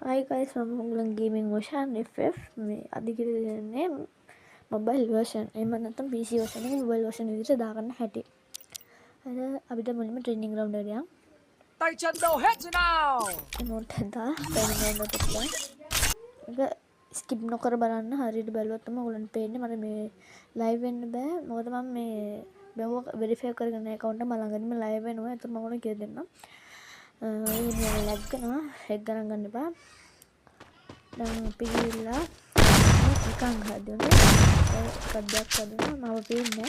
Hi guys, මම ඔයගොල්ලන් gaming version FF මේ අධිකර දෙන්නේ මොබයිල් version. එහෙම නැත්නම් PC version එක මොබයිල් version විදිහට දාගන්න හැටි. අද අපිට මුලින්ම training ground එකට යන්න. Tay chân đầu hết rồi nào. මොකද training ground එකට යන්න. ඒක skip නොකර බලන්න හරියට බැලුවොත් තමයි ඔයගොල්ලන්ට පේන්නේ. මට මේ live වෙන්න බෑ. මොකද මම මේ බැලුවා verify කරගෙන account එක මම ළඟදීම live වෙනවා. ඒත් මම ඔයගොල්ලන්ට කියලා දෙන්නම්. මේ lag කරනවා. ඒක ගණන් ගන්න එපා. Dan pilihlah ikan haduna kadyak haduna mau pinne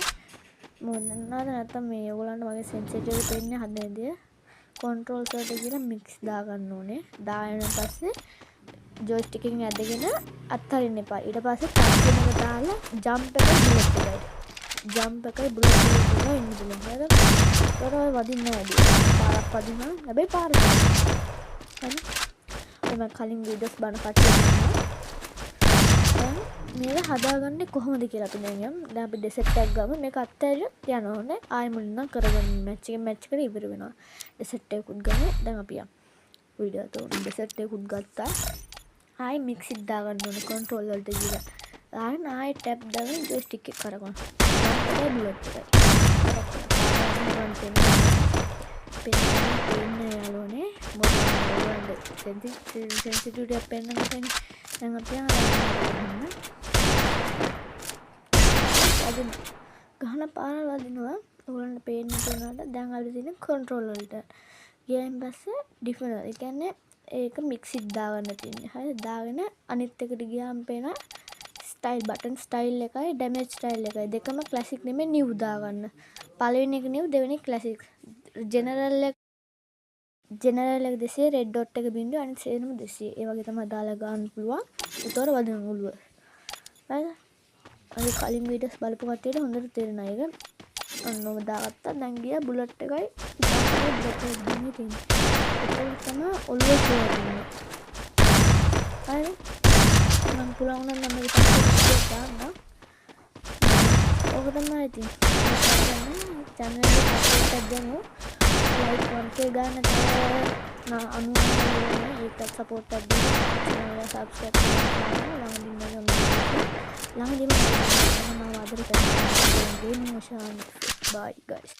මොනවාද නැත්නම් මේ ඔයගොල්ලන්ට වගේ සෙන්සිටිව් පෙන්නේ හදන්නේ කන්ට්‍රෝල් එකට ගිහලා මික්ස් දාගන්න ඕනේ. දාගෙන පස්සේ ජොයිස්ටික් එකෙන් ඇදගෙන අත්හරින්න එපා. ඊට පස්සේ ටැප් එක දාලා ජම්ප් එක බුලට් එකයි. ජම්ප් එකයි බුලට් එකයි ඉන්න පුළුවන්. හරිද? ඒතර ඔය වදින්න වැඩි. පාරක් වදිනවා. හැබැයි පාර හරි. මම කලින් වීඩියෝස් බලන කට්ටිය මේක හදාගන්නේ කොහොමද කියලා අපි දැන් යමු. දැන් අපි ඩෙසර්ට් එකක් ගමු. මේක අත්හැරලා යනවා ඕනේ. ආයෙ මුලින්ම කරගන්න මැච් එක ඉවර වෙනවා. ඩෙසර්ට් එකකුත් ගමු. දැන් අපි යමු. වීඩියෝ එක උඩ ඩෙසර්ට් එකකුත් ගත්තා. ආයෙ මික්ස් එක දාගන්න ඕනේ කන්ට්‍රෝල් වලට ගිහලා. ආයෙ ටැප් දාගෙන ජොයිස්ටික් එක කරගන්න. ඒක බුලට් එකයි. පෙන්නේ යාළුවනේ මොකද sensitivity එක පෙන්නන කෙනෙක් දැන් අපි අද ගහන පාර වදිනවා ඔයගොල්ලන්ට පේන්න තියෙනවාට දැන් අපි තියෙන කන්ට්‍රෝල් වලට ගියන් පස්සේ ඩිෆරන්ට් ඒ කියන්නේ ඒක මික්ස් එක දාගන්න තියෙන්නේ හරි දාගෙන අනිත් එකට ගියාම පේන ස්ටයිල් බටන් ස්ටයිල් එකයි ඩැමේජ් ස්ටයිල් එකයි දෙකම ක්ලාසික් නෙමෙයි නිව් දාගන්න පළවෙනි එක නිව් දෙවෙනි ක්ලාසික් ජෙනරල් එක 200 රෙඩ් ඩොට් එක බින්දුව අනිත් සේරම 200 ඒ වගේ තමයි දාලා ගන්න පුළුවන් උතර වදින මුළුව හරිද අර කලින් වීඩියෝස් බලපු කට්ටියට හොඳට තේරෙනවා ඒක ඔන්නෝම දාගත්තා දැන් ගියා බුලට් එකයි බුලට් එක දින්නේ තියෙන්නේ ඒක තමයි ඔළුව කියන්නේ හරි මම පුළුවන් නම් මම ඒක දාන්න ඔක තමයි ඉතින් channel එක සබ්ස්ක්‍රයිබ් කරගන්න like 1k ගන්න තව ඒකත් සපෝට් එකක් දෙන්න channel එක subscribe කරන්න ළඟදීම මම ආදර කරනවා bye guys